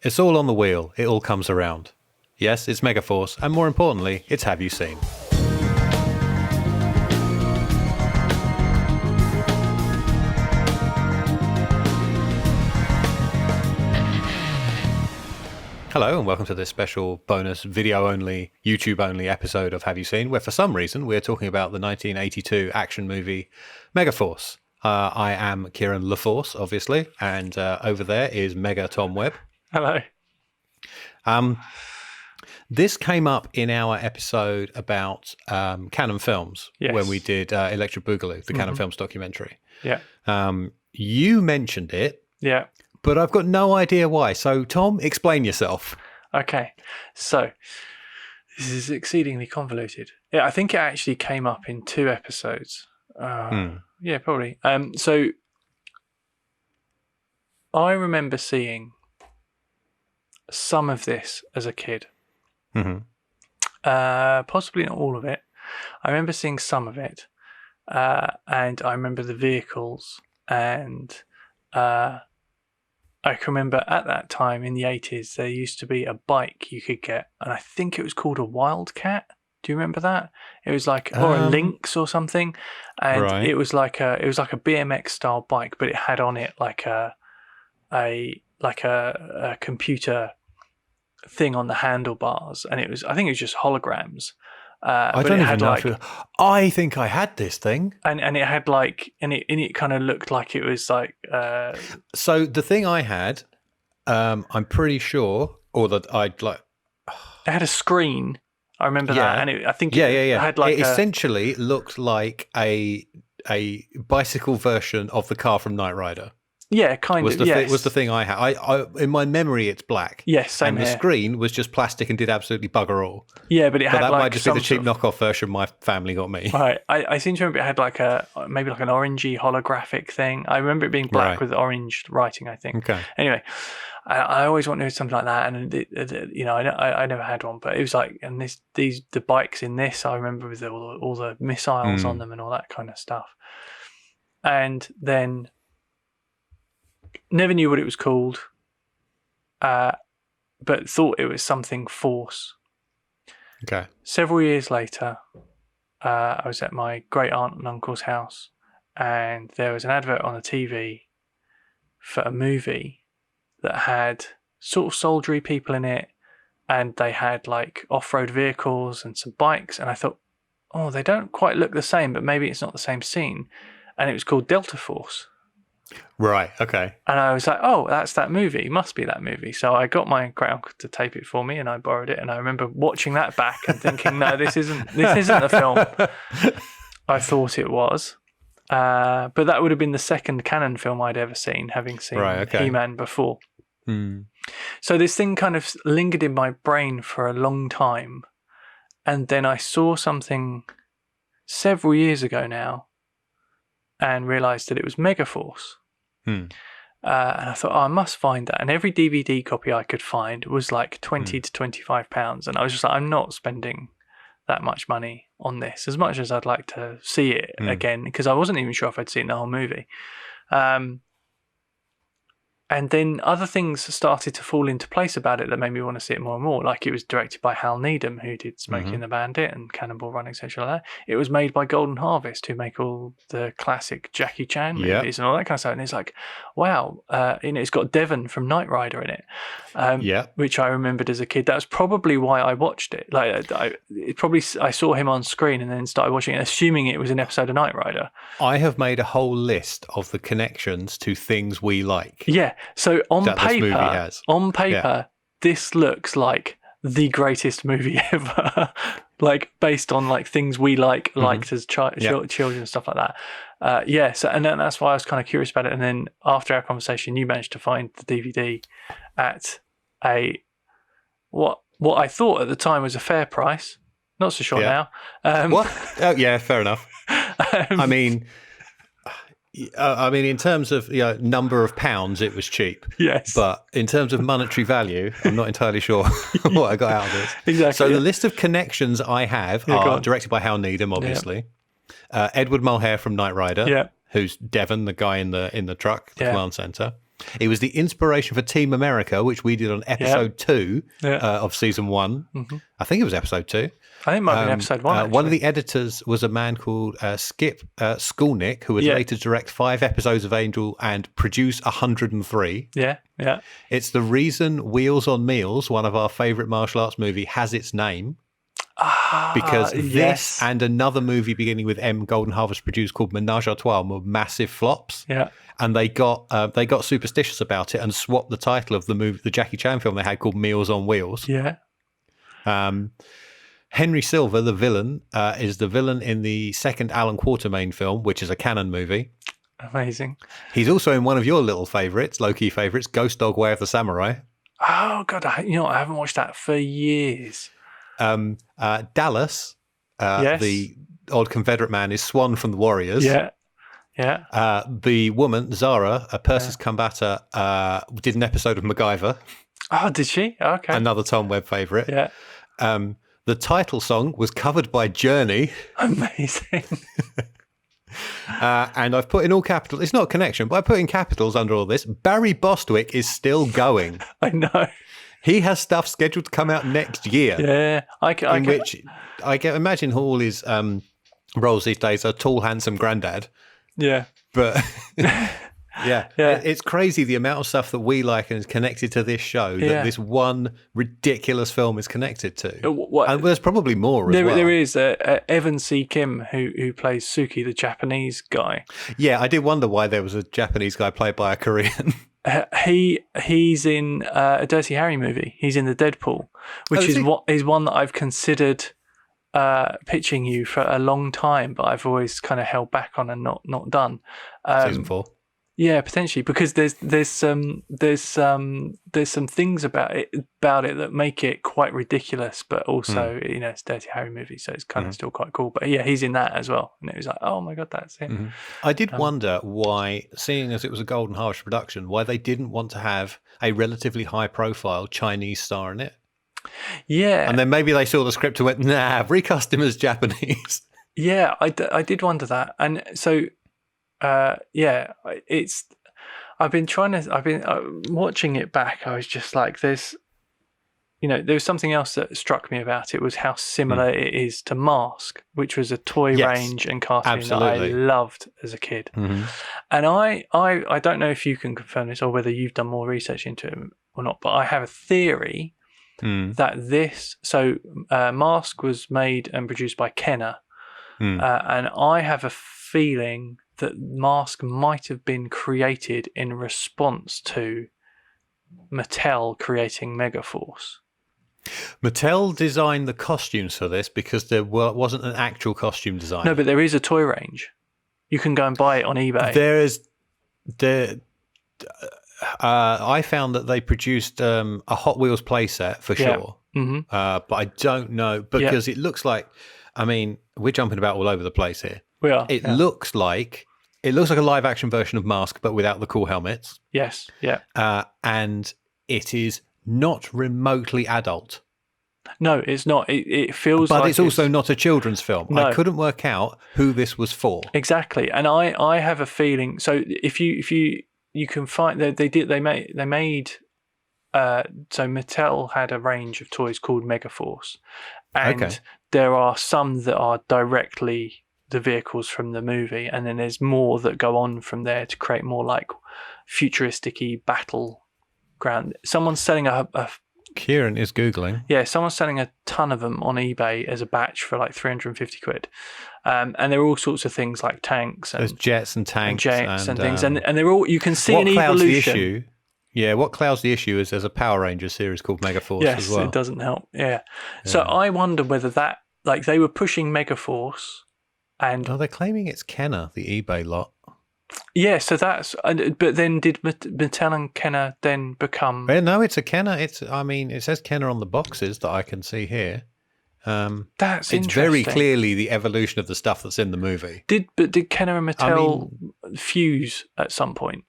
It's all on the wheel. It all comes around. Yes, it's Megaforce, and more importantly, it's Have You Seen? Hello, and welcome to this special bonus video-only, YouTube-only episode of Have You Seen, where for some reason we're talking about the 1982 action movie Megaforce. I am Kieran LaForce, obviously, and over there is Mega Tom Webb. Hello. This came up in our episode about Canon Films, when we did Electric Boogaloo, the Canon Films documentary. Yeah. You mentioned it. Yeah. But I've got no idea why. So, Tom, explain yourself. Okay. So, this is exceedingly convoluted. Yeah, I think it actually came up in 2 episodes. Yeah, probably. So, I remember seeing some of this as a kid. Possibly not all of it. I remember seeing some of it. And I remember the vehicles. And I can remember at that time in the 80s, there used to be a bike you could get. And I think it was called a Wildcat. Do you remember that? It was like, or a Lynx or something. And it was like a BMX style bike, but it had on it like a computer thing on the handlebars, and I think it was just holograms. I don't even know. I think I had this thing, and it had like, and it kind of looked like it was like. So the thing I had, I'm pretty sure, or that I'd like. It had a screen. I remember that, and I think it had like. It essentially looked like a bicycle version of the car from Knight Rider. Yeah, kind of. Yes. Was the thing I had. I in my memory, it's black. Yes, same and the screen was just plastic and did absolutely bugger all. Yeah, but that might just be the cheap knockoff version my family got me. Right, I seem to remember it had like maybe like an orangey holographic thing. I remember it being black with orange writing, I think. Okay. Anyway, I always wanted something like that, and I never had one, but it was like, and the bikes in this, I remember with all the missiles on them and all that kind of stuff, and then. Never knew what it was called, but thought it was something Force. Okay. Several years later, I was at my great aunt and uncle's house, and there was an advert on the TV for a movie that had sort of soldiery people in it, and they had like off-road vehicles and some bikes, and I thought, oh, they don't quite look the same, but maybe it's not the same scene, and it was called Delta Force. Right, okay. And I was like, oh, that's that movie. Must be that movie. So I got my great uncle to tape it for me, and I borrowed it. And I remember watching that back and thinking, no, this isn't the film I thought it was. But that would have been the second Canon film I'd ever seen, having seen He-Man before. So this thing kind of lingered in my brain for a long time. And then I saw something several years ago now and realised that it was Megaforce. And I thought, I must find that. And every DVD copy I could find was like £20 to £25. And I was just like, I'm not spending that much money on this, as much as I'd like to see it again, because I wasn't even sure if I'd seen the whole movie. And then other things started to fall into place about it that made me want to see it more and more. Like, it was directed by Hal Needham, who did Smokey and the Bandit and Cannonball Run, etc. Like that. It was made by Golden Harvest, who make all the classic Jackie Chan movies and all that kind of stuff. And it's like, wow, it's got Devon from Knight Rider in it, which I remembered as a kid. That was probably why I watched it. Like, I saw him on screen and then started watching it, assuming it was an episode of Knight Rider. I have made a whole list of the connections to things we like. Yeah. So on paper, this looks like the greatest movie ever, like based on like things we liked as children and stuff like that. So and then that's why I was kind of curious about it. And then after our conversation, you managed to find the DVD at what I thought at the time was a fair price. Not so sure now. What? Oh yeah, fair enough. I mean, in terms of number of pounds, it was cheap. Yes. But in terms of monetary value, I'm not entirely sure what I got out of it. Exactly. So the list of connections I have are directed by Hal Needham, obviously. Edward Mulhare from Knight Rider, who's Devon, the guy in the truck, the command centre. It was the inspiration for Team America, which we did on episode 2 of season 1. Mm-hmm. I think it was episode 2. I think it might have been episode 1. One of the editors was a man called Skip Skulnick, who would later direct 5 episodes of Angel and produce 103. Yeah. It's the reason Wheels on Meals, one of our favourite martial arts movie, has its name. Because this and another movie beginning with M, Golden Harvest produced, called Menage a Trois, were massive flops. Yeah. And they got superstitious about it and swapped the title of the movie, the Jackie Chan film they had, called Meals on Wheels. Yeah. Henry Silver, the villain, is the villain in the second Alan Quatermain film, which is a canon movie. Amazing. He's also in one of your little favourites, low-key favourites, Ghost Dog Way of the Samurai. Oh, God. I haven't watched that for years. Dallas, the old Confederate man, is Swan from the Warriors. Yeah. The woman, Zara, a Persis Combator, did an episode of MacGyver. Oh, did she? Okay. Another Tom Webb favourite. Yeah. The title song was covered by Journey. Amazing. And I've put in all capitals. It's not a connection, but I put in capitals under all this. Barry Bostwick is still going. I know. He has stuff scheduled to come out next year. Yeah. Imagine all his roles these days are tall, handsome granddad. Yeah. But yeah, it's crazy the amount of stuff that we like and is connected to this show that this one ridiculous film is connected to. And there's probably more as well. There is Evan C. Kim who plays Suki, the Japanese guy. Yeah, I did wonder why there was a Japanese guy played by a Korean. He's in a Dirty Harry movie. He's in the Deadpool, which is one that I've considered pitching you for a long time, but I've always kind of held back on and not done. Season 4. Yeah, potentially, because there's some things about it that make it quite ridiculous, but also it's a Dirty Harry movie, so it's kind of still quite cool. But yeah, he's in that as well, and it was like, oh my God, that's him. Mm-hmm. I did wonder why, seeing as it was a Golden Harvest production, why they didn't want to have a relatively high-profile Chinese star in it. Yeah, and then maybe they saw the script and went, nah, recast him as Japanese. Yeah, I did wonder that, and so. I've been watching it back. I was just like, there was something else that struck me about it, was how similar it is to Mask, which was a toy range and cartoon that I loved as a kid. Mm-hmm. And I don't know if you can confirm this or whether you've done more research into it or not, but I have a theory that Mask was made and produced by Kenner, and I have a feeling that Mask might have been created in response to Mattel creating Megaforce. Mattel designed the costumes for this because there wasn't an actual costume designer. No, but there is a toy range. You can go and buy it on eBay. I found that they produced a Hot Wheels playset for sure, but I don't know because it looks like. I mean, we're jumping about all over the place here. We are. It looks like a live action version of Mask, but without the cool helmets. Yes. Yeah. And it is not remotely adult. No, it's not. It feels but like it's also not a children's film. No. I couldn't work out who this was for. Exactly. And I have a feeling, so if you can find, they made so Mattel had a range of toys called Megaforce. And there are some that are directly the vehicles from the movie, and then there's more that go on from there to create more like futuristic-y battleground. Someone's selling a Kieran is Googling. Yeah, someone's selling a ton of them on eBay as a batch for like 350 quid. And there are all sorts of things like tanks. There's jets and tanks. And things. And they're all, you can see an evolution. What clouds the issue is there's a Power Rangers series called Megaforce as well. Yes, it doesn't help. Yeah. So I wonder whether that, like they were pushing Megaforce and... Oh, they're claiming it's Kenner, the eBay lot. Yeah, so that's... But then did Mattel and Kenner then become... No, it's a Kenner. It says Kenner on the boxes that I can see here. That's interesting. It's very clearly the evolution of the stuff that's in the movie. Did Kenner and Mattel fuse at some point?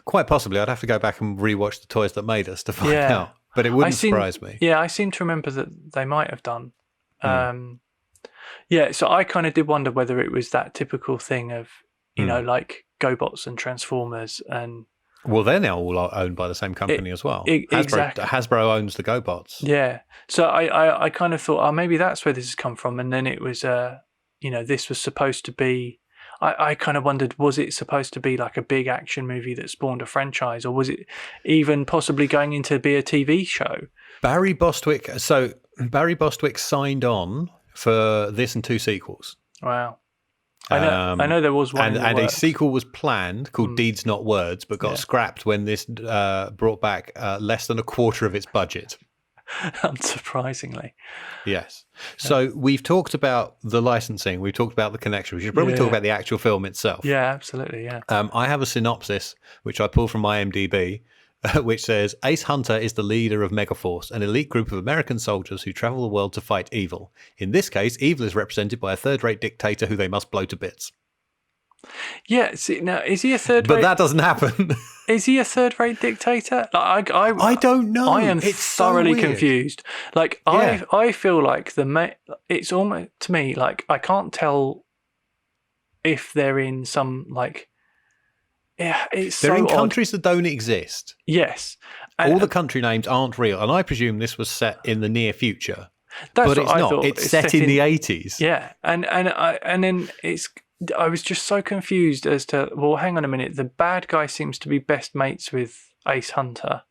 Quite possibly. I'd have to go back and rewatch the Toys That Made Us to find out. But it wouldn't surprise me. Yeah, I seem to remember that they might have done. So I kind of did wonder whether it was that typical thing of, you know, like GoBots and Transformers and Well, they're now all owned by the same company as well. Exactly. Hasbro owns the GoBots. Yeah. So I kind of thought, oh, maybe that's where this has come from. And then it was, this was supposed to be. I kind of wondered, was it supposed to be like a big action movie that spawned a franchise, or was it even possibly going into be a TV show? Barry Bostwick signed on for this and 2 sequels. Wow. I know there was one. And a sequel was planned called Deeds Not Words, but got scrapped when this brought back less than a quarter of its budget. Unsurprisingly. Yes. So we've talked about the licensing. We've talked about the connection. We should probably talk about the actual film itself. Yeah, absolutely. Yeah. I have a synopsis, which I pulled from IMDb, which says, Ace Hunter is the leader of Megaforce, an elite group of American soldiers who travel the world to fight evil. In this case, evil is represented by a third-rate dictator who they must blow to bits. Yeah, see, now, is he a third-rate... But that doesn't happen. Is he a third-rate dictator? Like, I don't know. I am it's thoroughly so confused. Like, I feel like it's almost, to me, like, I can't tell if they're in some, like... Yeah, they're in countries that don't exist. Yes. All the country names aren't real, and I presume this was set in the near future. But it's not. It's set in the 80s. Yeah, and then I was just so confused as to, well, hang on a minute. The bad guy seems to be best mates with Ace Hunter.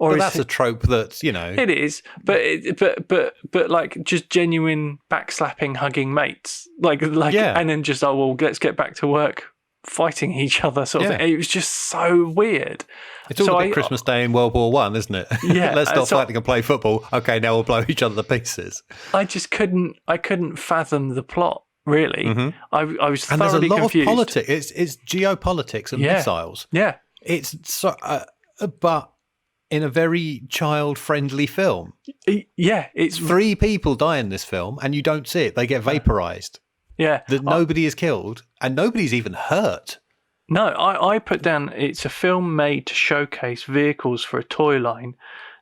But that's a trope that, It is, but like just genuine backslapping, hugging mates, like, and then just let's get back to work, fighting each other, sort of thing. It was just so weird. It's all a bit Christmas Day in World War I, isn't it? Yeah. Let's stop fighting and play football. Okay, now we'll blow each other to pieces. I just couldn't fathom the plot. Really, I was thoroughly confused. And there's a lot of politics. It's geopolitics and missiles. Yeah, it's so, but in a very child-friendly film. Yeah, it's 3 people die in this film, and you don't see it. They get vaporized. Yeah, that nobody is killed, and nobody's even hurt. No, I put down it's a film made to showcase vehicles for a toy line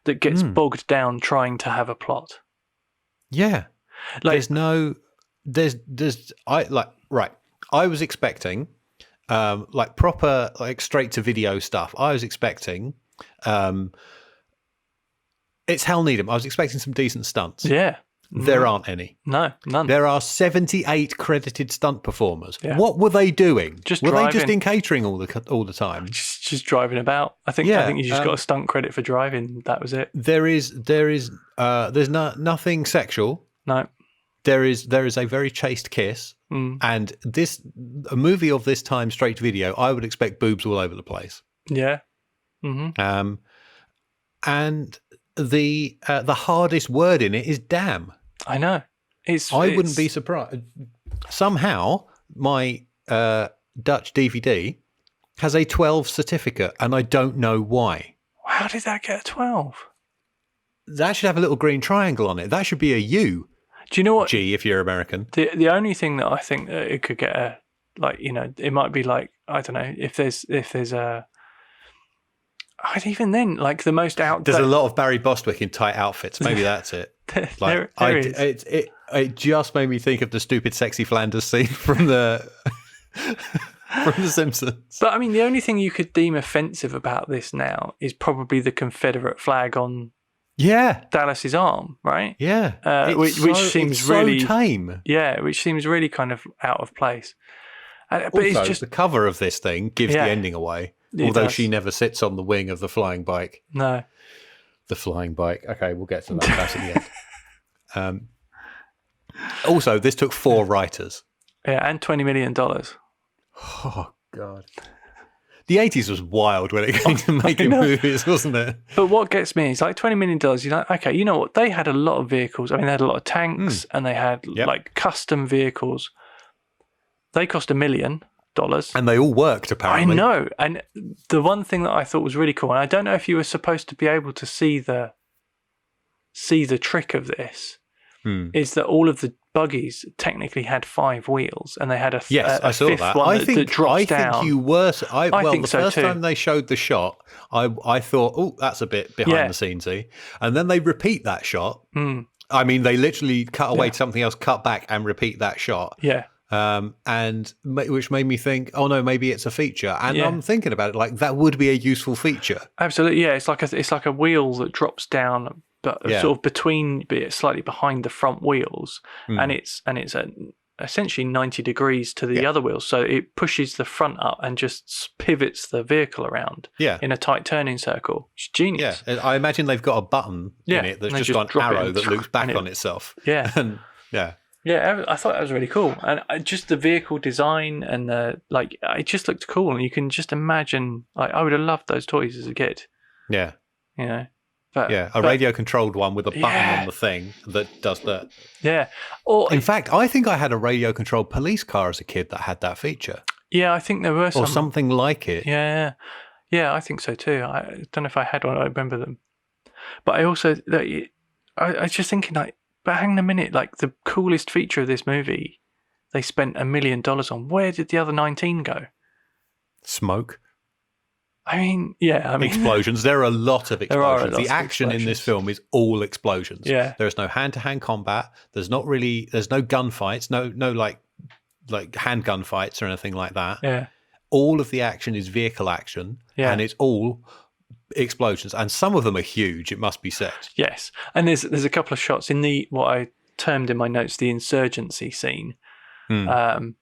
that gets bogged down trying to have a plot. Yeah, like, I was expecting like proper, like, straight to video stuff. I was expecting it's Hal Needham. I was expecting some decent stunts. Yeah. There aren't any. No, none. There are 78 credited stunt performers. Yeah. What were they doing? Were they just in catering all the time? Just driving about. I think you just got a stunt credit for driving. That was it. There's nothing sexual. No. There is a very chaste kiss, and a movie of this time, straight to video, I would expect boobs all over the place. Yeah. Mm-hmm. And the hardest word in it is damn. I know. I wouldn't be surprised. Somehow, my Dutch DVD has a 12 certificate, and I don't know why. How did that get a 12? That should have a little green triangle on it. That should be a U. Do you know what? G, if you're American. The only thing that I think that it could get a, like, it might be like, I don't know, if there's a, even then, like, the most out. There's a lot of Barry Bostwick in tight outfits. Maybe that's it. There is. It just made me think of the stupid sexy Flanders scene from the from The Simpsons. But I mean, the only thing you could deem offensive about this now is probably the Confederate flag on Dallas's arm, right? Yeah, which seems really so tame. Yeah, which seems really kind of out of place. But also, it's just the cover of this thing gives the ending away. Although she never sits on the wing of the flying bike. No. The flying bike. Okay, we'll get to that. That's at the end. Also, this took 4 writers. Yeah, and $20 million. Oh, God. The 80s was wild when it came to making movies, wasn't it? But what gets me is, like, $20 million, you're like, okay, you know what? They had a lot of vehicles. I mean, they had a lot of tanks, and they had, like, custom vehicles. They cost $1 million. And they all worked, apparently. I know. And the one thing that I thought was really cool, and I don't know if you were supposed to be able to see the trick of this, is that all of the buggies technically had 5 wheels, and they had a I saw fifth that. one I think drops down. think you were. The first time they showed the shot, I thought, oh, that's a bit behind the scenesy, and then they repeat that shot. I mean, they literally cut away to something else, cut back, and repeat that shot. Yeah. and which made me think, oh no, maybe it's a feature. And Yeah. I'm thinking about it like that would be a useful feature. Absolutely, yeah. It's like a wheel that drops down, but Yeah. sort of between, but slightly behind the front wheels, and it's at essentially 90 degrees to the other wheels, so it pushes the front up and just pivots the vehicle around in a tight turning circle. It's genius. Yeah, I imagine they've got a button in it that's just got an arrow that loops back on itself. Yeah. And Yeah, I thought that was really cool, and just the vehicle design and it just looked cool, and you can just imagine. Like, I would have loved those toys as a kid. Yeah, you know, but a radio controlled one with a button on the thing that does that. Yeah, or in fact, I think I had a radio controlled police car as a kid that had that feature. Yeah, I think there were some, or something like it. Yeah, I think so too. I don't know if I had one. I remember them, but I also I was just thinking like. But hang on a minute, like the coolest feature of this movie, they spent $1 million on. Where did the other 19 go? Smoke. I mean, explosions. There are a lot of explosions. There are a lot the action in this film is all explosions. Yeah. There is no hand-to-hand combat. There's no gunfights. No like handgun fights or anything like that. Yeah. All of the action is vehicle action. Yeah. And it's all explosions, and some of them are huge, it must be said. Yes, and there's a couple of shots in the what I termed in my notes the insurgency scene. There's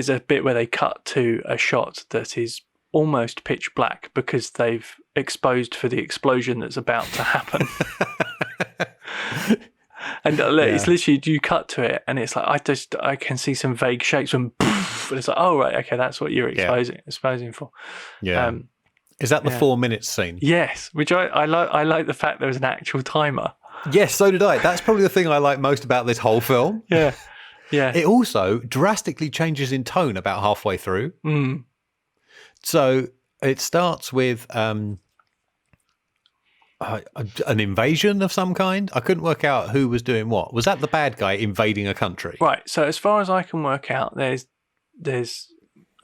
a bit where they cut to a shot that is almost pitch black because they've exposed for the explosion that's about to happen. And it's literally, you cut to it and it's like I can see some vague shapes and poof, and it's like, oh right, okay, that's what you're exposing for. Yeah. Is that the 4 minutes scene? Yes, which I like. I like the fact there was an actual timer. Yes, so did I. That's probably the thing I like most about this whole film. Yeah. It also drastically changes in tone about halfway through. So it starts with an invasion of some kind. I couldn't work out who was doing what. Was that the bad guy invading a country? Right. So as far as I can work out, there's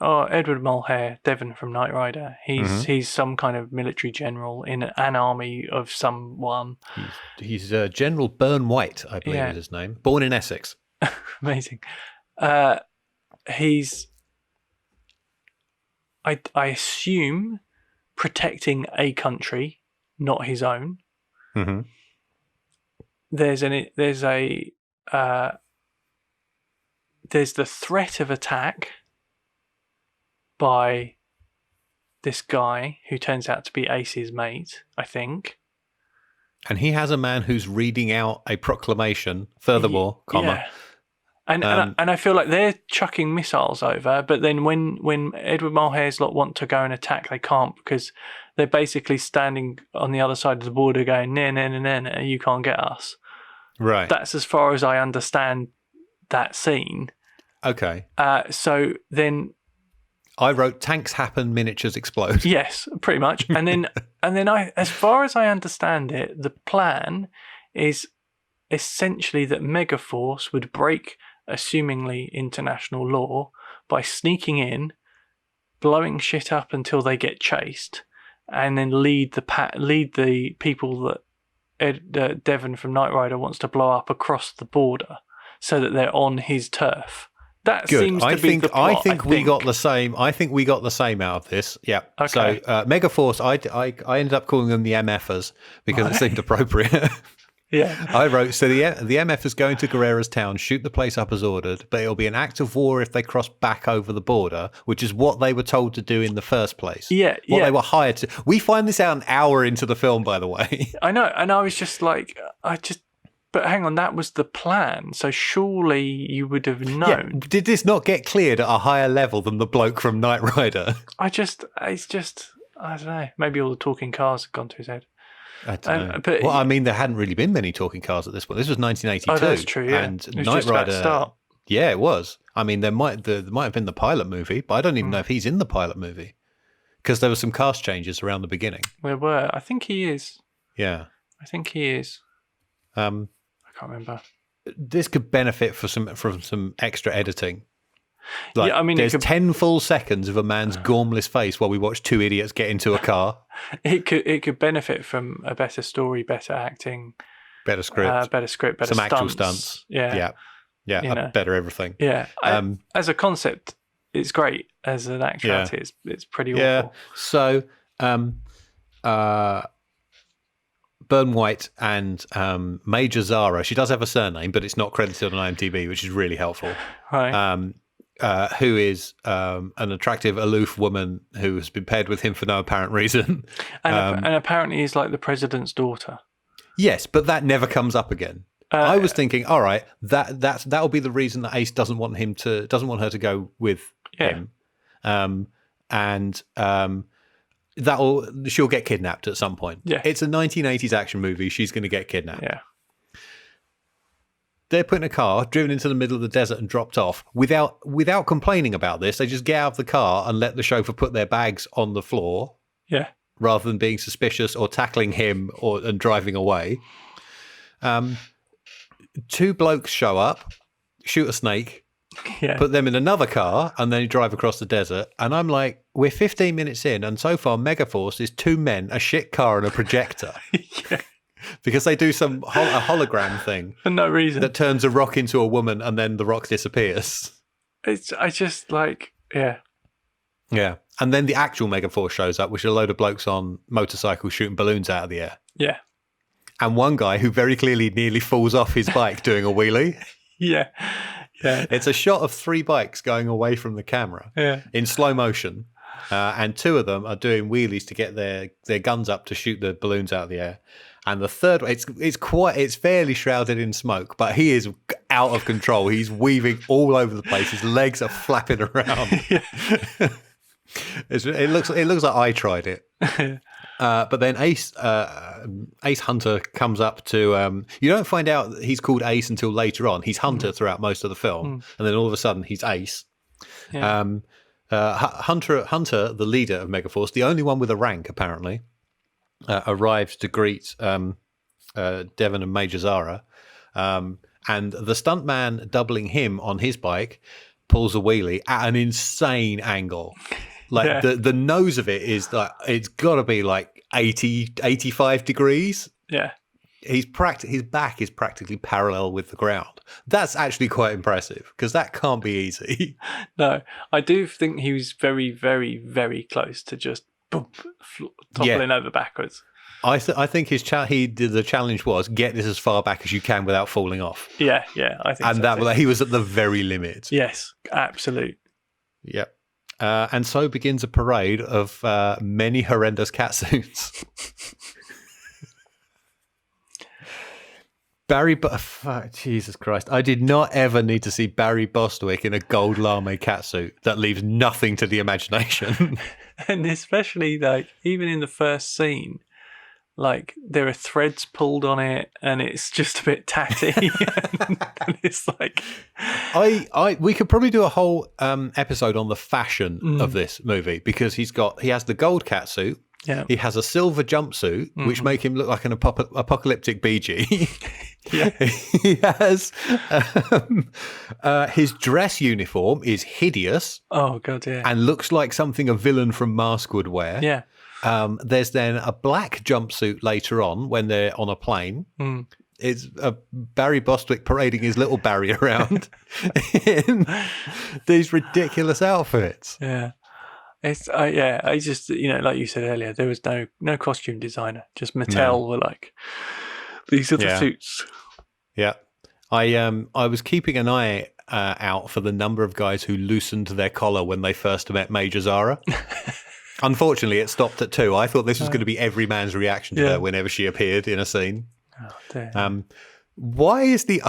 Edward Mulhare, Devon from Knight Rider. He's some kind of military general in an army of someone. He's General Burn White, I believe is his name. Born in Essex. Amazing. He's, I assume, protecting a country, not his own. Mm-hmm. There's the threat of attack by this guy who turns out to be Ace's mate, I think. And he has a man who's reading out a proclamation, furthermore, Yeah. And I feel like they're chucking missiles over, but then when Edward Mulhare's lot want to go and attack, they can't because they're basically standing on the other side of the border going, no, you can't get us. Right. That's as far as I understand that scene. Okay. So then I wrote tanks happen, miniatures explode. Yes, pretty much. And then as far as I understand it, the plan is essentially that Megaforce would break assumingly international law by sneaking in, blowing shit up until they get chased, and then lead the people that Devon from Knight Rider wants to blow up across the border so that they're on his turf. That Good. seems to be the plot. I think we got the same. I think we got the same out of this. Yeah. Okay. So Megaforce, I ended up calling them the MFers because it seemed appropriate. Yeah. I wrote, so the MF is going to Guerrera's town, shoot the place up as ordered, but it'll be an act of war if they cross back over the border, which is what they were told to do in the first place. Yeah. What they were hired to. We find this out an hour into the film, by the way. I know, and I was just like, but hang on, that was the plan. So surely you would have known. Yeah. Did this not get cleared at a higher level than the bloke from Knight Rider? I don't know. Maybe all the talking cars have gone to his head. I don't know. But I mean, there hadn't really been many talking cars at this point. This was 1982. Oh, that's true. Yeah. And Knight Rider. Yeah, it was. I mean, there might have been the pilot movie, but I don't even know if he's in the pilot movie because there were some cast changes around the beginning. There were. I think he is. Yeah. I think he is. I can't remember. This could benefit from some extra editing. Like, yeah, I mean, there's 10 full seconds of a man's gormless face while we watch two idiots get into a car. It could benefit from a better story, better acting, better script, better some stunts. actual stunts. Yeah. Yeah, you know. better everything. Yeah, as a concept, it's great. As an actuality, it's pretty awful. So, Burn White and Major Zara. She does have a surname, but it's not credited on IMDb, which is really helpful. Right. Who is an attractive, aloof woman who has been paired with him for no apparent reason. And apparently he's like the president's daughter. Yes, but that never comes up again. I was thinking, all right, that'll be the reason that Ace doesn't want her to go with him, and she'll get kidnapped at some point. Yeah, it's a 1980s action movie. She's going to get kidnapped. Yeah. They're put in a car, driven into the middle of the desert and dropped off without complaining about this. They just get out of the car and let the chauffeur put their bags on the floor. Yeah. Rather than being suspicious or tackling him and driving away. Two blokes show up, shoot a snake, put them in another car, and then drive across the desert. And I'm like, we're 15 minutes in, and so far Megaforce is two men, a shit car, and a projector. Because they do a hologram thing for no reason that turns a rock into a woman, and then the rock disappears. I just like, yeah. And then the actual Megaforce shows up, which are a load of blokes on motorcycles shooting balloons out of the air. Yeah. And one guy who very clearly nearly falls off his bike doing a wheelie. Yeah. It's a shot of three bikes going away from the camera in slow motion. And two of them are doing wheelies to get their guns up to shoot the balloons out of the air. And the third one, it's fairly shrouded in smoke, but he is out of control. He's weaving all over the place. His legs are flapping around. It looks like I tried it. But then Ace Hunter comes up to. You don't find out that he's called Ace until later on. He's Hunter throughout most of the film, and then all of a sudden he's Ace. Yeah. Hunter, the leader of Megaforce, the only one with a rank apparently, arrives to greet Devon and Major Zara, and the stuntman doubling him on his bike pulls a wheelie at an insane angle. Like the nose of it is like, it's got to be like 85 degrees. Yeah. His back is practically parallel with the ground. That's actually quite impressive because that can't be easy. No, I do think he was very, very, very close to just toppling over backwards. I think the challenge was get this as far back as you can without falling off. Yeah, I think. And so he was at the very limit. Yes, absolute. Yep. And so begins a parade of many horrendous catsuits. Jesus Christ. I did not ever need to see Barry Bostwick in a gold lame catsuit that leaves nothing to the imagination. And especially, like, even in the first scene, like, there are threads pulled on it and it's just a bit tatty. and it's like... we could probably do a whole episode on the fashion of this movie because he has the gold catsuit. Yeah. He has a silver jumpsuit, which make him look like an apocalyptic BG. Yeah. He has his dress uniform is hideous. Oh God, yeah. And looks like something a villain from Mask would wear. Yeah. There's then a black jumpsuit later on when they're on a plane. It's Barry Bostwick parading his little Barry around in these ridiculous outfits. Yeah. I just, like you said earlier, there was no costume designer. Just Mattel were like, these are the suits. Yeah. I was keeping an eye out for the number of guys who loosened their collar when they first met Major Zara. Unfortunately, it stopped at 2. I thought this was going to be every man's reaction to her whenever she appeared in a scene. Oh, dear. Why is the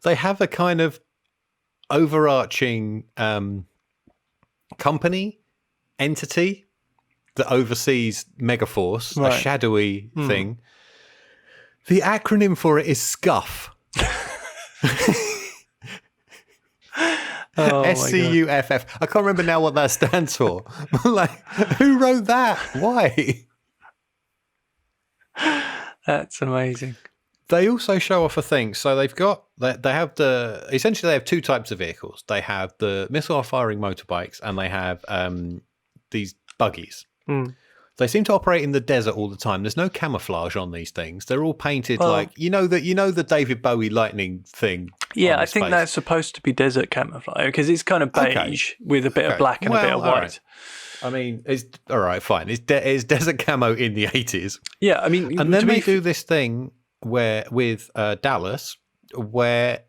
they have a kind of overarching company entity that oversees Megaforce, a shadowy thing. The acronym for it is SCUFF. SCUFF. I can't remember now what that stands for. Like, who wrote that? Why? That's amazing. They also show off a thing. So they have essentially they have 2 types of vehicles. They have the missile firing motorbikes and they have these buggies. They seem to operate in the desert all the time. There's no camouflage on these things. They're all painted Well, like the David Bowie lightning thing. Yeah, on I his think face. that's supposed to be desert camouflage because it's kind of beige with a bit of black and a bit of all white. right. I mean, it's all right, fine. It's desert camo in the 80s. Yeah, I mean, And then they do this thing where with Dallas, where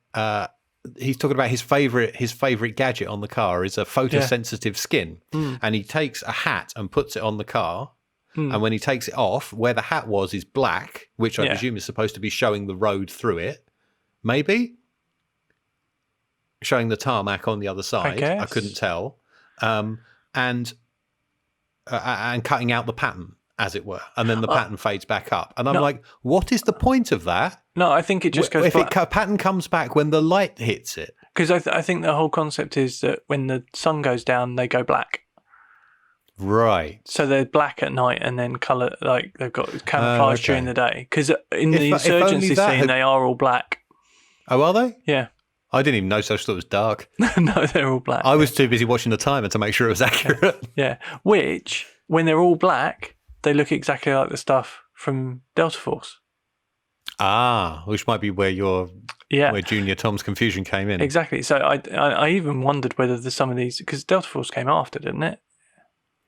he's talking about his favorite gadget on the car is a photosensitive skin, and he takes a hat and puts it on the car. And when he takes it off, where the hat was is black, which I presume is supposed to be showing the road through it. Maybe showing the tarmac on the other side. I couldn't tell. And cutting out the pattern, as it were, and then the pattern fades back up. And I'm like, what is the point of that? No, I think it just goes. If pattern comes back when the light hits it, because I think the whole concept is that when the sun goes down, they go black. Right. So they're black at night, and then color like they've got camouflage during the day. Because in the insurgency scene, they are all black. Oh, are they? Yeah. I didn't even know so. I thought it was dark. No, they're all black. I was too busy watching the timer to make sure it was accurate. Yeah. Which, when they're all black, they look exactly like the stuff from Delta Force. Ah, which might be where where Junior Tom's confusion came in. Exactly. So I even wondered whether there's some of these, because Delta Force came after, didn't it?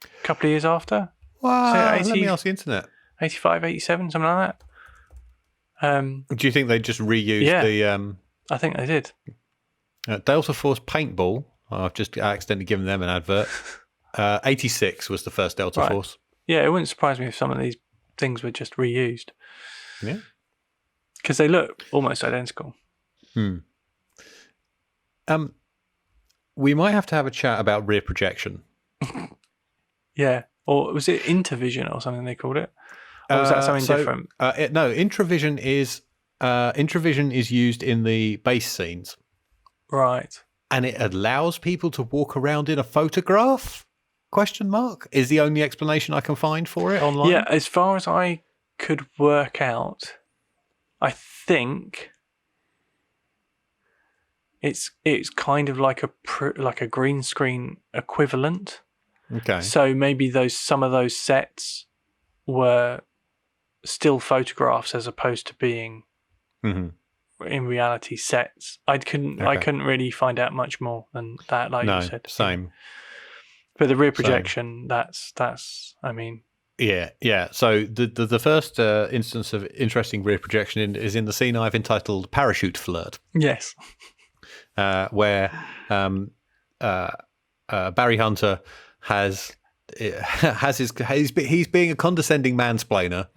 A couple of years after. Wow. Let me ask the internet. 85, 87, something like that. Do you think they just reused the? I think they did. Delta Force paintball. I've just accidentally given them an advert. 86 was the first Delta Force. Yeah, it wouldn't surprise me if some of these things were just reused. Yeah. Because they look almost identical. We might have to have a chat about rear projection. Yeah. Or was it Intervision or something they called it? Or was that something different? No, Intravision is used in the base scenes. Right. And it allows people to walk around in a photograph? Question mark? Is the only explanation I can find for it online? Yeah, as far as I could work out, I think it's kind of like a green screen equivalent. Okay. So maybe some of those sets were still photographs as opposed to being in reality sets. I couldn't really find out much more than that, like you said. Same. But the rear projection, that's I mean. Yeah. So the first instance of interesting rear projection is in the scene I've entitled "Parachute Flirt." Yes. Where Barry Hunter he's being a condescending mansplainer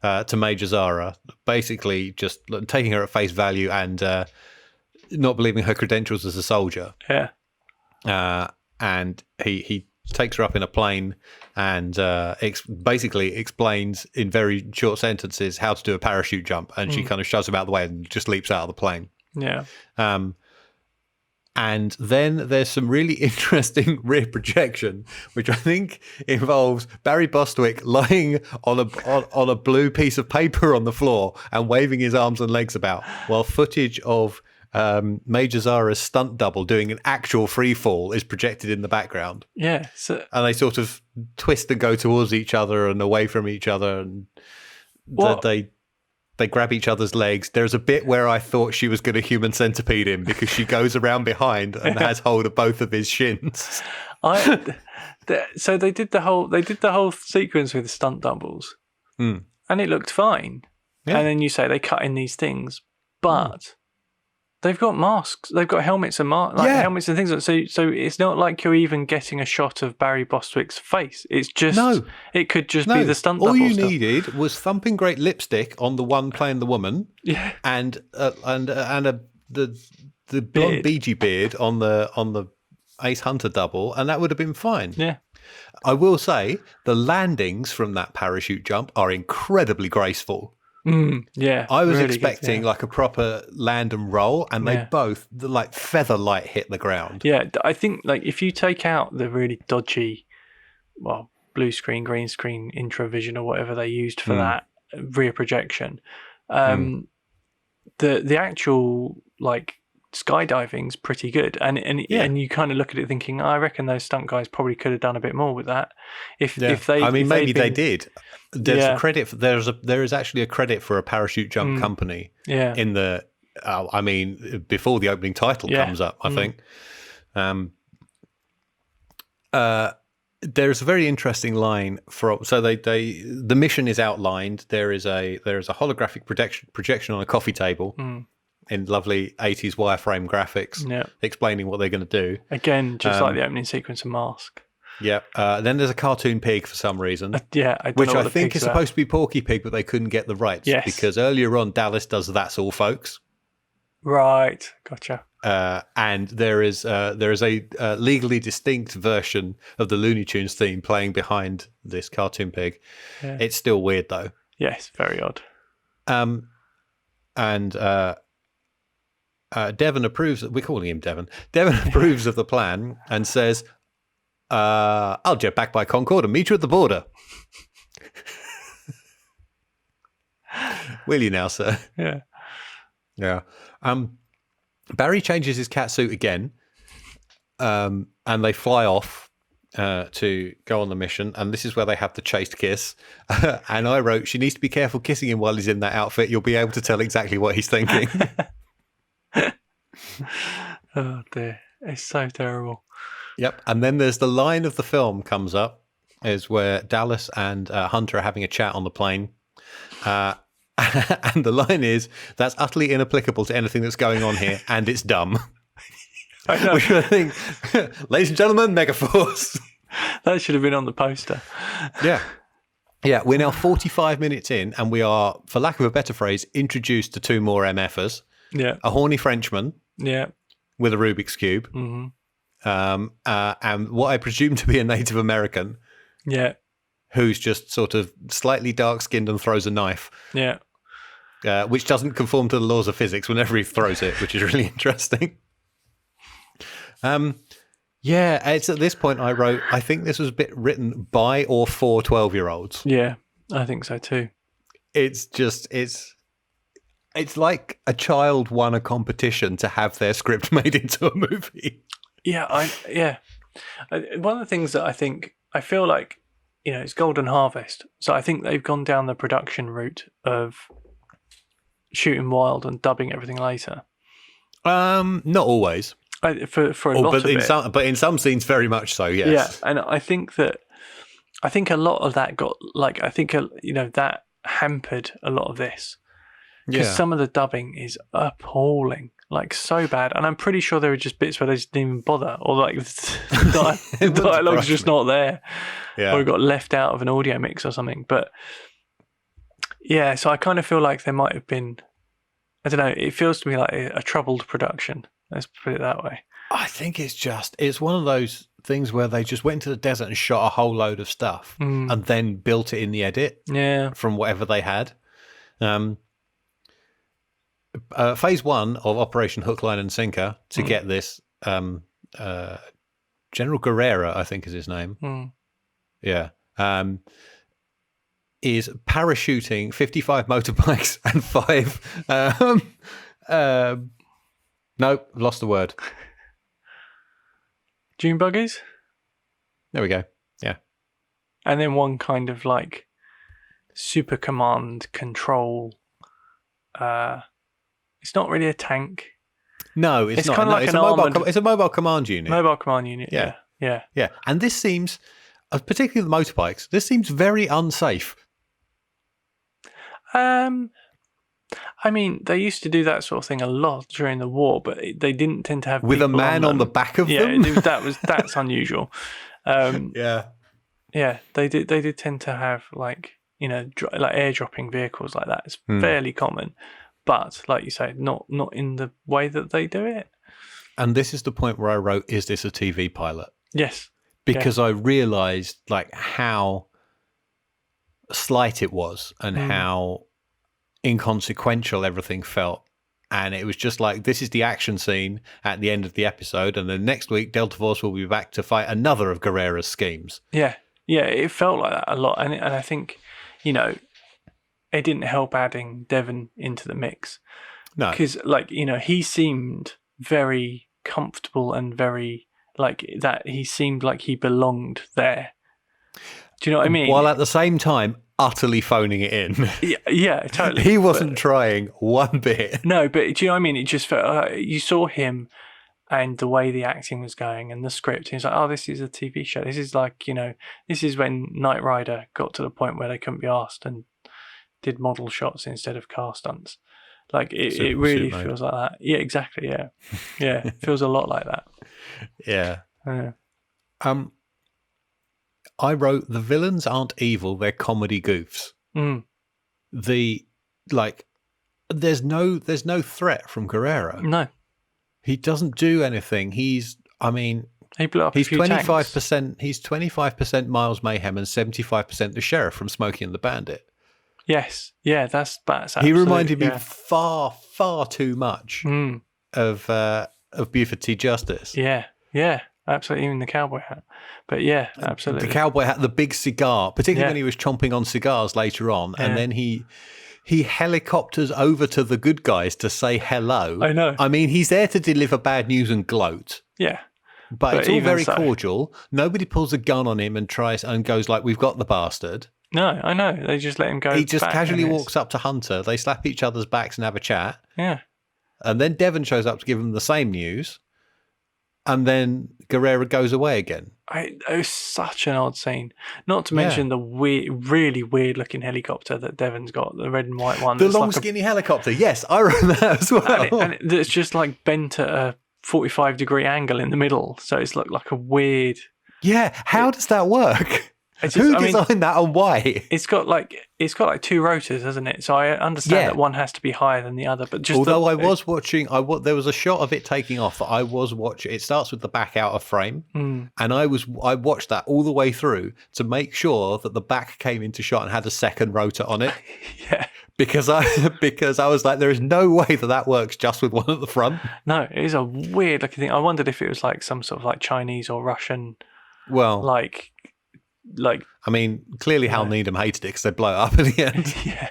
to Major Zara, basically just taking her at face value and not believing her credentials as a soldier. Yeah. And he takes her up in a plane and basically explains in very short sentences how to do a parachute jump, and she kind of shoves him out of the way and just leaps out of the plane. Yeah. And then there's some really interesting rear projection, which I think involves Barry Bostwick lying on a blue piece of paper on the floor and waving his arms and legs about, while footage of Major Zara's stunt double doing an actual free fall is projected in the background. Yeah. And they sort of twist and go towards each other and away from each other, and they grab each other's legs. There's a bit where I thought she was going to human centipede him because she goes around behind and has hold of both of his shins. So they did the whole sequence with the stunt doubles, and it looked fine. Yeah. And then you say they cut in these things, but they've got masks, they've got helmets and helmets and things. So it's not like you're even getting a shot of Barry Bostwick's face. It's just it could just be the stunt double. All you stuff. needed was thumping great lipstick on the one playing the woman, and the blonde BG beard on the Ace Hunter double, and that would have been fine. Yeah. I will say the landings from that parachute jump are incredibly graceful. Yeah, I was really expecting like a proper land and roll, and they both like feather light hit the ground. Yeah, I think like if you take out the really dodgy, blue screen, green screen, Intravision or whatever they used for that rear projection, the actual like skydiving's pretty good, and you kind of look at it thinking, I reckon those stunt guys probably could have done a bit more with that. If they, I mean, if maybe they been, did. There's a credit. There is actually a credit for a parachute jump company. Yeah. In the, I mean, before the opening title comes up, I think. There's a very interesting line from. So the mission is outlined. There is a holographic projection on a coffee table. In lovely 80s wireframe graphics, explaining what they're going to do. Again, just like the opening sequence of Mask. Yeah. Then there's a cartoon pig for some reason. I don't which know what I think is supposed to be Porky Pig, but they couldn't get the rights. Yes. Because earlier on, Dallas does That's All Folks. Right. Gotcha. And there is a legally distinct version of the Looney Tunes theme playing behind this cartoon pig. Yeah. It's still weird, though. Yes, very odd. Devon approves. We're calling him Devon. Devon approves of the plan and says, "I'll jet back by Concorde and meet you at the border." Will you now, sir? Yeah. Yeah. Barry changes his cat suit again, and they fly off to go on the mission. And this is where they have the chaste kiss. And I wrote, she needs to be careful kissing him while he's in that outfit. You'll be able to tell exactly what he's thinking. Oh dear, it's so terrible. Yep. And then there's the line of the film comes up, is where Dallas and Hunter are having a chat on the plane. And the line is, "That's utterly inapplicable to anything that's going on here, and it's dumb." I know. Which I think, ladies and gentlemen, Megaforce. That should have been on the poster. Yeah. Yeah, we're now 45 minutes in, and we are, for lack of a better phrase, introduced to two more MFers. Yeah. A horny Frenchman. Yeah. With a Rubik's Cube. Mm-hmm. And what I presume to be a Native American. Yeah. Who's just sort of slightly dark-skinned and throws a knife. Yeah. Which doesn't conform to the laws of physics whenever he throws it, which is really interesting. Yeah, it's at this point I wrote, I think this was a bit written by or for 12-year-olds. Yeah, I think so too. It's just, it's like a child won a competition to have their script made into a movie. Yeah, one of the things that I feel like, it's Golden Harvest. So I think they've gone down the production route of shooting wild and dubbing everything later. Not always. For a lot of it. But in some scenes, very much so, yes. Yeah, and I think a lot of that got, that hampered a lot of this. Because some of the dubbing is appalling, so bad. And I'm pretty sure there were just bits where they just didn't even bother, or the dialogue's just not there, or it got left out of an audio mix or something. But yeah, so I kind of feel like there might have been, I don't know, it feels to me like a troubled production. Let's put it that way. I think it's one of those things where they just went to the desert and shot a whole load of stuff and then built it in the edit from whatever they had. Phase 1 of Operation Hookline and Sinker to get this, General Guerrera, I think is his name. Yeah. Is parachuting 55 motorbikes and 5... Nope, lost the word. Dune buggies? There we go. Yeah. And then one kind of super command control. It's not really a tank. No, it's not. Kind of it's a mobile command unit. Mobile command unit. Yeah. And this seems, particularly the motorbikes, this seems very unsafe. I mean, they used to do that sort of thing a lot during the war, but they didn't tend to have with a man on the back of them. Yeah, that's unusual. Yeah, they did tend to have airdropping vehicles like that. It's fairly common, but like you say, not in the way that they do it. And this is the point where I wrote, "Is this a TV pilot?" Yes, because I realised how slight it was and how inconsequential everything felt, and it was just this is the action scene at the end of the episode, and then next week Delta Force will be back to fight another of Guerrera's schemes. Yeah, it felt like that a lot, and I think it didn't help adding Devon into the mix. No, because he seemed very comfortable and very like that. He seemed like he belonged there. Do you know what I mean? While at the same time, utterly phoning it in. Yeah, totally. He wasn't trying one bit. No, but do you know what I mean? It just felt you saw him and the way the acting was going and the script. He was like, oh, this is a TV show. This is like, this is when Knight Rider got to the point where they couldn't be asked and did model shots instead of car stunts. Like it really feels like that. Yeah, exactly. Yeah. Yeah. It feels a lot like that. Yeah. Yeah. I wrote, the villains aren't evil, they're comedy goofs. There's no threat from Guerrero. No. He doesn't do anything. He blew up he's 25%. Tanks. He's 25% Miles Mayhem and 75% the Sheriff from Smokey and the Bandit. Yes, yeah, that's he reminded me far too much of Buford T. Justice. Yeah, absolutely. Even the cowboy hat, but yeah, absolutely. The cowboy hat, the big cigar, particularly when he was chomping on cigars later on, and then he helicopters over to the good guys to say hello. I know. I mean, he's there to deliver bad news and gloat. Yeah. But it's all very cordial. Nobody pulls a gun on him and tries and goes like, we've got the bastard. No, I know. They just let him go. He just casually walks up to Hunter. They slap each other's backs and have a chat. Yeah. And then Devon shows up to give him the same news. And then Guerrero goes away again. It was such an odd scene. Not to mention the really weird looking helicopter that Devon's got, the red and white one. The long, skinny helicopter. Yes, I wrote that as well. And it's just like bent at a 45-degree angle in the middle. So it's like a weird... Yeah, how does that work? Who designed that and why? It's got like two rotors, hasn't it? So I understand that one has to be higher than the other. But just although I was watching, there was a shot of it taking off that I was watching. It starts with the back out of frame, and I watched that all the way through to make sure that the back came into shot and had a second rotor on it. Yeah. Because I was like, there is no way that works just with one at the front. No, it is a weird looking thing. I wondered if it was like some sort of like Chinese or Russian. Well, like. I mean, clearly Hal Needham hated it because they blow it up at the end. Yeah.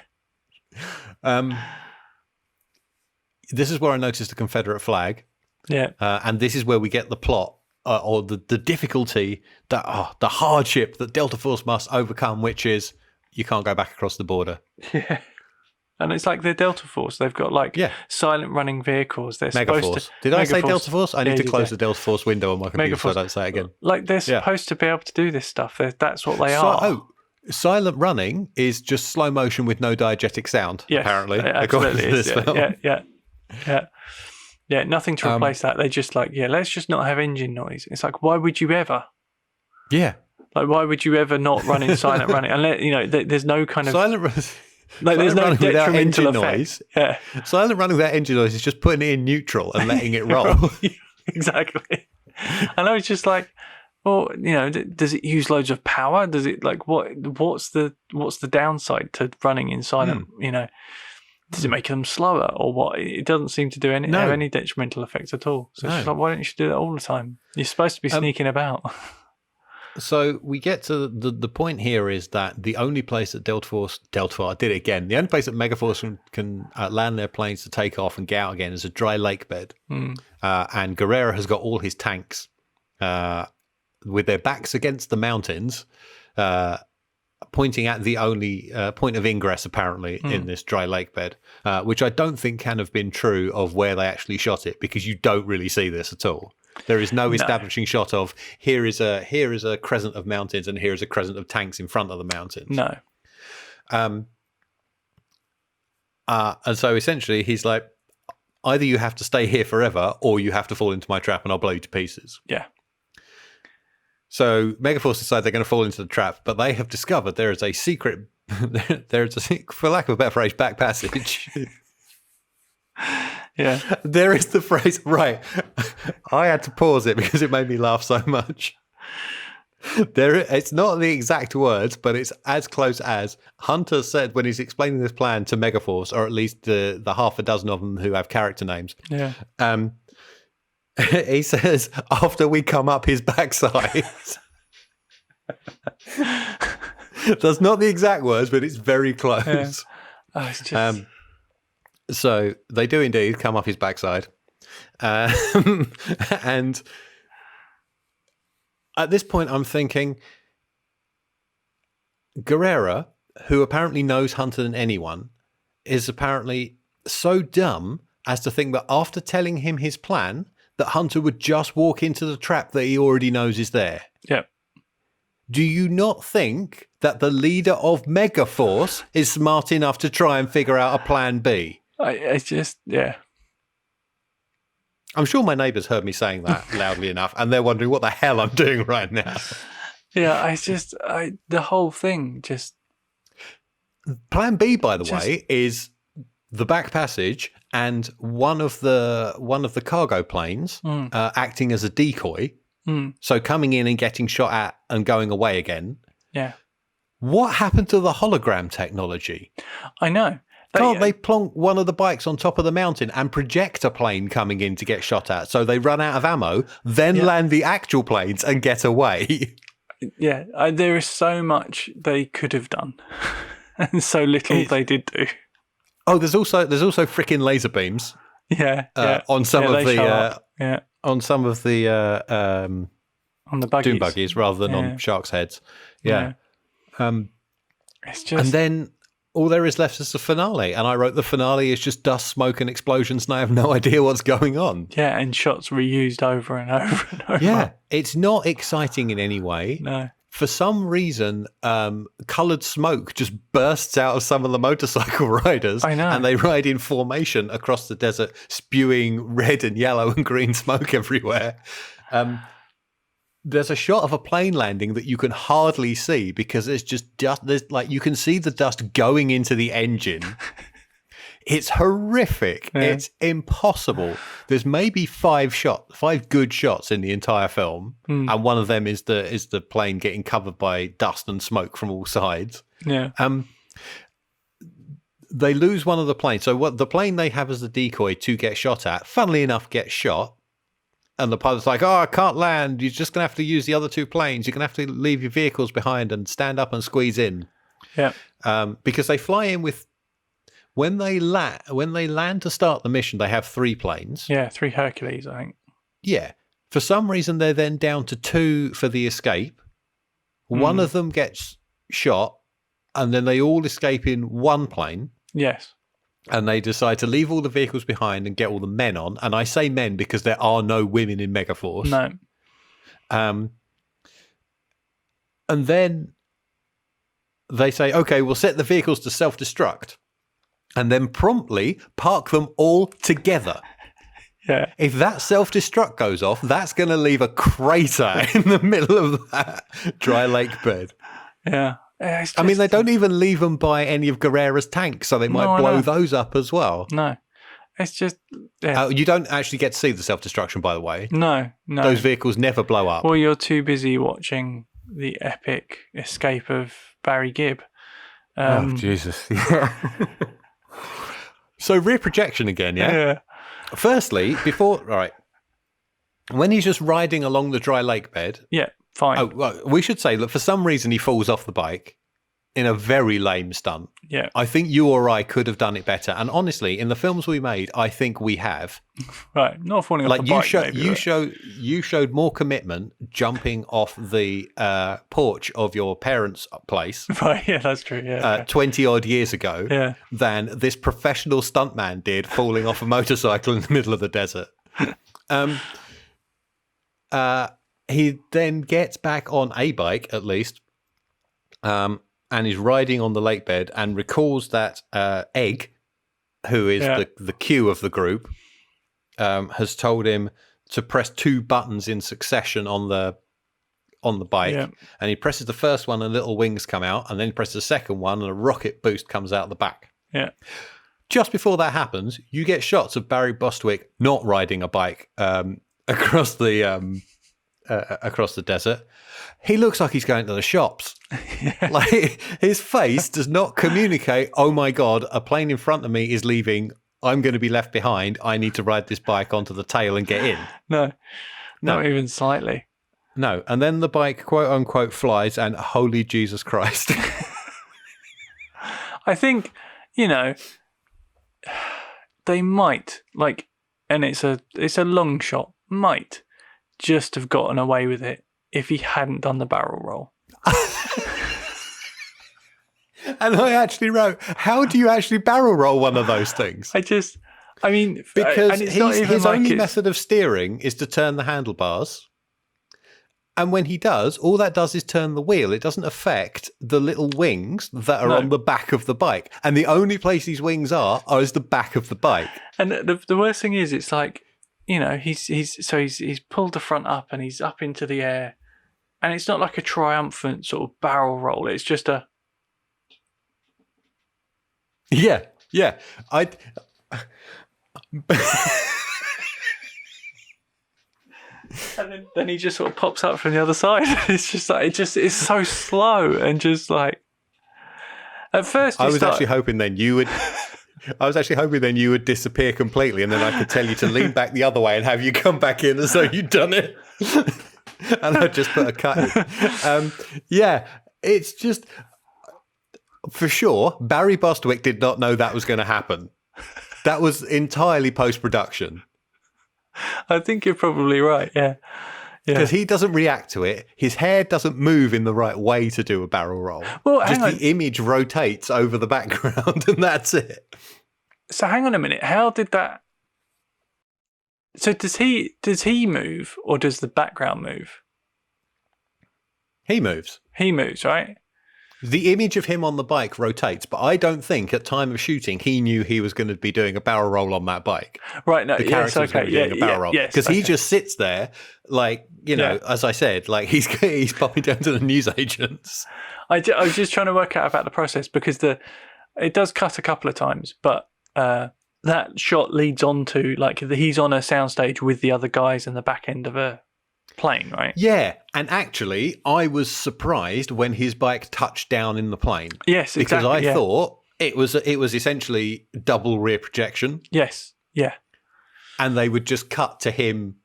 This is where I noticed the Confederate flag. Yeah. And this is where we get the plot or the difficulty, the hardship that Delta Force must overcome, which is you can't go back across the border. Yeah. And it's like the Delta Force. They've got silent running vehicles. They're supposed to. Did I say Delta Force? I need to close the Delta Force window on my computer so I don't say it again. Like they're supposed to be able to do this stuff. That's what they are. Oh, silent running is just slow motion with no diegetic sound. Yes, apparently, according to this film. Yeah. Nothing to replace that. They just let's just not have engine noise. It's like, why would you ever? Yeah. Like, why would you ever not run in silent running? Unless there's no kind of silent. Like there's no detrimental noise. Yeah. Silent running without engine noise is just putting it in neutral and letting it roll. Exactly. And I was just like, well, does it use loads of power? Does it what's the downside to running in silent? Does it make them slower or what? It doesn't seem to have any detrimental effects at all. So it's just like, why don't you do that all the time? You're supposed to be sneaking about. So we get to the point here is that the only place that Delta Force, I did it again. The only place that Megaforce can land their planes to take off and get out again is a dry lake bed. And Guerrero has got all his tanks with their backs against the mountains, pointing at the only point of ingress apparently in this dry lake bed, which I don't think can have been true of where they actually shot it because you don't really see this at all. There is no establishing shot of here is a crescent of mountains and here is a crescent of tanks in front of the mountains. No. And so essentially he's like, either you have to stay here forever or you have to fall into my trap and I'll blow you to pieces. Yeah. So Megaforce decide they're going to fall into the trap, but they have discovered there is a secret, for lack of a better phrase, back passage. Yeah. There is the phrase, right. I had to pause it because it made me laugh so much. It's not the exact words, but it's as close as Hunter said when he's explaining this plan to Megaforce, or at least the half a dozen of them who have character names. Yeah. He says, after we come up his backside. That's not the exact words, but it's very close. Yeah. Oh, it's just... So they do indeed come up his backside. And at this point, I'm thinking, Guerrera, who apparently knows Hunter than anyone, is apparently so dumb as to think that after telling him his plan, that Hunter would just walk into the trap that he already knows is there. Yep. Do you not think that the leader of Megaforce is smart enough to try and figure out a plan B? It's just, yeah. I'm sure my neighbours heard me saying that loudly enough, and they're wondering what the hell I'm doing right now. Yeah, it's just, the whole thing just... Plan B, by the way, is the back passage and one of the cargo planes acting as a decoy. So coming in and getting shot at and going away again. Yeah. What happened to the hologram technology? I know. Can't they plonk one of the bikes on top of the mountain and project a plane coming in to get shot at so they run out of ammo, then land the actual planes and get away? Yeah, there is so much they could have done and so little they did do. Oh, there's also freaking laser beams. Yeah, on some of the on some of the on the buggies. Doom buggies rather than on sharks' heads. Yeah. It's just, and then all there is left is the finale, and I wrote the finale is just dust, smoke, and explosions, and I have no idea what's going on. Yeah, and shots reused over and over and over. Yeah, it's not exciting in any way. No. For some reason, coloured smoke just bursts out of some of the motorcycle riders. I know. And they ride in formation across the desert, spewing red and yellow and green smoke everywhere. There's a shot of a plane landing that you can hardly see because it's just dust. You can see the dust going into the engine. It's horrific. Yeah. It's impossible. There's maybe 5 good shots in the entire film, and one of them is the plane getting covered by dust and smoke from all sides. Yeah. They lose one of the planes. So what the plane they have as the decoy to get shot at, funnily enough, gets shot. And the pilot's like, "Oh, I can't land. You're just going to have to use the other 2 planes. You're going to have to leave your vehicles behind and stand up and squeeze in." Yeah. Because they fly in with. When they land to start the mission, they have 3 planes. Yeah, 3 Hercules, I think. Yeah. For some reason, they're then down to 2 for the escape. One of them gets shot, and then they all escape in 1 plane. Yes. And they decide to leave all the vehicles behind and get all the men on. And I say men because there are no women in Megaforce. No. And then they say, okay, we'll set the vehicles to self-destruct. And then promptly park them all together. Yeah. If that self-destruct goes off, that's going to leave a crater in the middle of that dry lake bed. Yeah. Just, I mean, they don't even leave them by any of Guerrera's tanks, so they might blow those up as well. No. It's just... Yeah. You don't actually get to see the self-destruction, by the way. No. Those vehicles never blow up. Well, you're too busy watching the epic escape of Barry Gibb. Oh, Jesus. Yeah. So rear projection again, yeah? Yeah. Firstly, when he's just riding along the dry lake bed. Yeah, fine. Oh, well, we should say that for some reason he falls off the bike in a very lame stunt. Yeah. I think you or I could have done it better. And honestly, in the films we made, I think we have. Right, not falling off the bike. You showed more commitment jumping off the porch of your parents' place. Right, yeah, that's true. Yeah, 20 odd years ago than this professional stuntman did falling off a motorcycle in the middle of the desert. He then gets back on a bike, at least, and is riding on the lake bed and recalls that Egg, who is the Q of the group, has told him to press 2 buttons in succession on the bike. Yeah. And he presses the first one and little wings come out, and then he presses the second one and a rocket boost comes out the back. Yeah. Just before that happens, you get shots of Barry Bostwick not riding a bike across the desert. He looks like he's going to the shops. Like, his face does not communicate, oh my God, a plane in front of me is leaving. I'm going to be left behind. I need to ride this bike onto the tail and get in. No, not even slightly. No. And then the bike, quote unquote, flies and holy Jesus Christ. I think, they might, and it's a long shot, might just have gotten away with it if he hadn't done the barrel roll. And I actually wrote, how do you actually barrel roll one of those things? Because his only method of steering is to turn the handlebars. And when he does, all that does is turn the wheel. It doesn't affect the little wings that are on the back of the bike. And the only place these wings are is the back of the bike. And the worst thing is, it's like, he's pulled the front up and he's up into the air. And it's not like a triumphant sort of barrel roll. It's just a... Yeah. And then he just sort of pops up from the other side. It's just like, it's so slow and just like... At first, I was actually hoping then you would disappear completely, and then I could tell you to lean back the other way and have you come back in as though you'd done it. And I'd just put a cut in. It's just... For sure, Barry Bostwick did not know that was going to happen. That was entirely post-production. I think you're probably right, yeah. Because he doesn't react to it. His hair doesn't move in the right way to do a barrel roll. Well, the image rotates over the background and that's it. So hang on a minute. How did that... So does he move or does the background move? He moves. He moves, right? The image of him on the bike rotates, but I don't think at time of shooting he knew he was going to be doing a barrel roll on that bike. Right, no, the character was going to be doing a barrel roll. Because he just sits there, like, as I said, like he's popping down to the newsagents. I was just trying to work out about the process because it does cut a couple of times, but that shot leads on to, like, he's on a soundstage with the other guys in the back end of a plane, right? Yeah, and actually, I was surprised when his bike touched down in the plane. Yes, because exactly. I thought it was essentially double rear projection. Yes, yeah, and they would just cut to him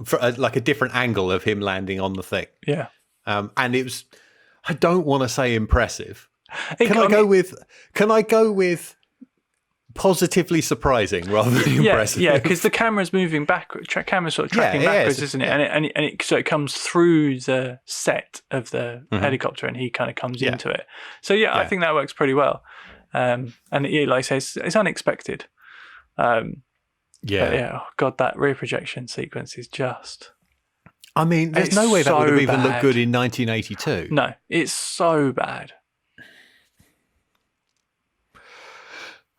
for like a different angle of him landing on the thing. Yeah, and it was. I don't want to say impressive. Can I go with positively surprising rather than impressive? Yeah, because the camera's moving back. Camera's sort of tracking backwards, isn't it? Yeah. So it comes through the set of the helicopter, and he kind of comes into it. So I think that works pretty well. And like I say, it's unexpected. Oh God, that rear projection sequence is just... I mean, there's no way that would have even looked good in 1982. No, it's so bad.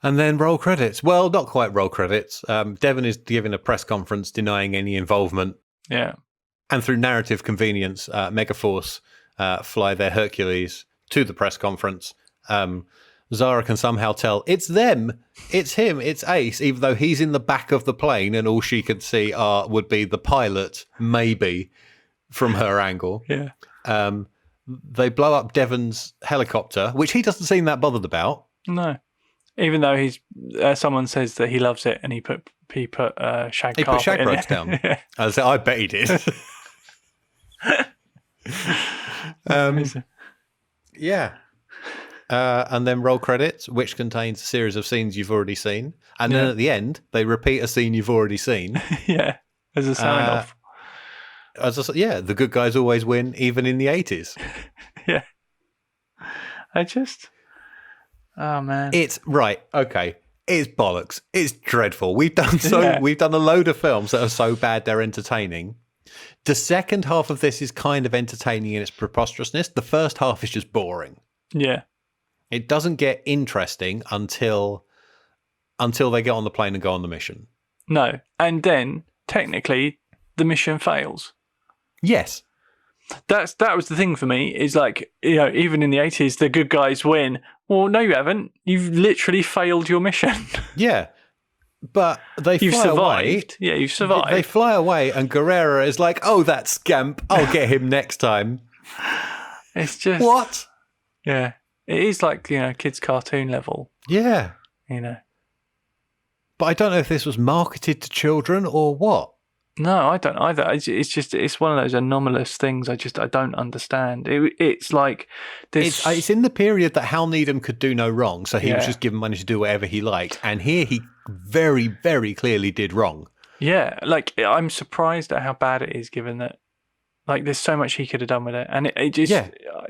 And then roll credits. Well, not quite roll credits. Devon is giving a press conference denying any involvement. Yeah. And through narrative convenience, Megaforce fly their Hercules to the press conference. Zara can somehow tell it's them, it's him, it's Ace, even though he's in the back of the plane and all she could see would be the pilot, maybe, from her angle. Yeah. They blow up Devon's helicopter, which he doesn't seem that bothered about. No. Even though he's someone says that he loves it and he put shag ropes down. Yeah. I bet he did. Yeah. And then roll credits, which contains a series of scenes you've already seen. And then at the end, they repeat a scene you've already seen. Yeah, as a sign-off. The good guys always win, even in the 80s. Yeah. Oh, man. It's, right, okay, it's bollocks. It's dreadful. We've done a load of films that are so bad they're entertaining. The second half of this is kind of entertaining in its preposterousness. The first half is just boring. Yeah. It doesn't get interesting until they get on the plane and go on the mission. No. And then, technically, the mission fails. Yes. That was the thing for me, is like, even in the 80s, the good guys win. Well, no, you haven't. You've literally failed your mission. Yeah. But you've fly survived. Away. Yeah, you've survived. They fly away and Guerrera is like, oh, that scamp. I'll get him next time. It's just... What? Yeah. It is like, kids' cartoon level. Yeah. But I don't know if this was marketed to children or what. No, I don't either. It's one of those anomalous things I don't understand. It's like this. It's in the period that Hal Needham could do no wrong, so he was just given money to do whatever he liked. And here he very, very clearly did wrong. Yeah, like I'm surprised at how bad it is, given that like there's so much he could have done with it, and it just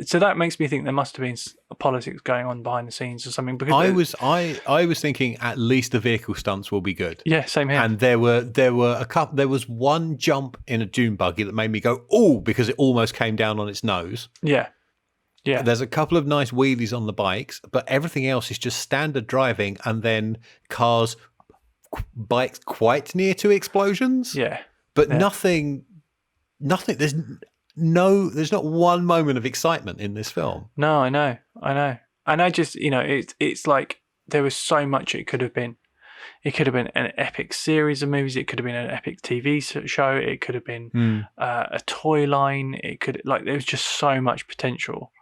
so that makes me think there must have been politics going on behind the scenes or something. Because I was thinking at least the vehicle stunts will be good. Yeah, same here. And there were a couple. There was one jump in a dune buggy that made me go oh, because it almost came down on its nose. Yeah. There's a couple of nice wheelies on the bikes, but everything else is just standard driving, and then bikes quite near to explosions. Yeah, but nothing. There's not one moment of excitement in this film. No, I know, and I just it's like there was so much it could have been. It could have been an epic series of movies. It could have been an epic TV show. It could have been a toy line. It could there was just so much potential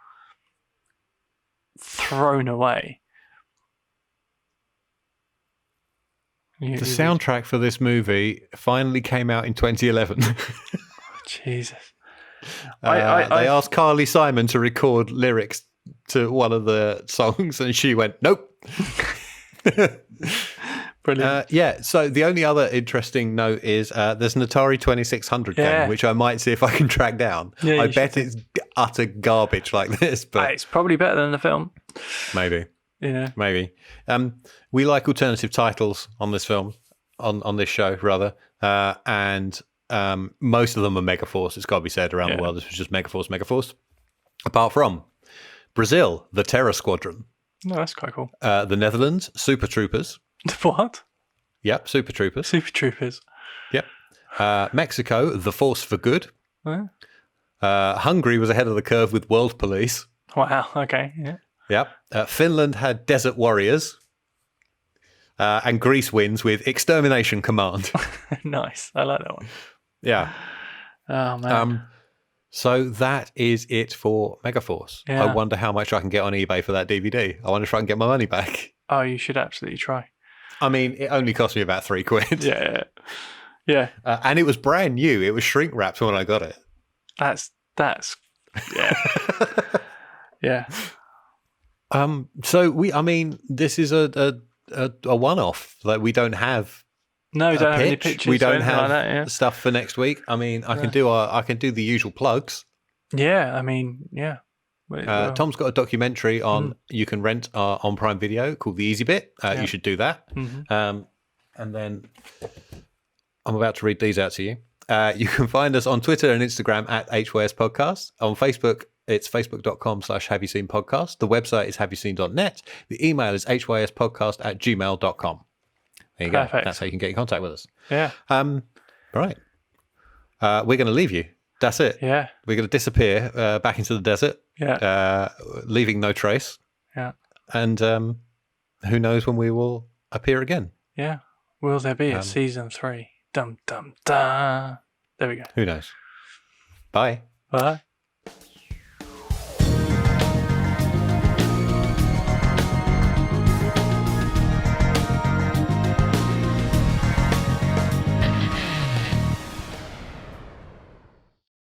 thrown away. The soundtrack for this movie finally came out in 2011. Jesus. They asked Carly Simon to record lyrics to one of the songs, and she went, nope. Brilliant. So the only other interesting note is there's an Atari 2600 game, which I might see if I can track down. Yeah, I bet it's utter garbage like this, but it's probably better than the film. Maybe. Yeah. Maybe. We like alternative titles on this film, on this show, rather. And most of them are Megaforce, it's got to be said, around the world. This was just Megaforce. Apart from Brazil, the Terror Squadron. No, that's quite cool. The Netherlands, Super Troopers. What? Yep, Super Troopers. Super Troopers. Yep. Mexico, The Force for Good. Yeah. Hungary was ahead of the curve with World Police. Wow, okay, yeah. Yep. Finland had Desert Warriors. And Greece wins with Extermination Command. Nice. I like that one. Yeah. Oh, man. So that is it for Megaforce. Yeah. I wonder how much I can get on eBay for that DVD. I wonder if I can get my money back. Oh, you should absolutely try. I mean, it only cost me about £3. Yeah. And it was brand new. It was shrink wrapped when I got it. That's yeah. Yeah. So this is a one-off. Like, we don't have don't have any pictures. We don't have like that, stuff for next week. I mean, I can do the usual plugs. Yeah, I mean, yeah. Tom's got a documentary on you can rent on Prime Video called The Easy Bit. You should do that. Mm-hmm. And then I'm about to read these out to you. You can find us on Twitter and Instagram at HYS Podcast. On Facebook, it's facebook.com/haveyouseenpodcast. The website is haveyouseen.net. The email is hyspodcast@gmail.com. There you go. That's how you can get in contact with us. Yeah. Right. We're going to leave you. That's it. Yeah. We're going to disappear back into the desert. Yeah. Leaving no trace. Yeah. And who knows when we will appear again. Yeah. Will there be a season 3? Dum, dum, da. There we go. Who knows? Bye. Bye.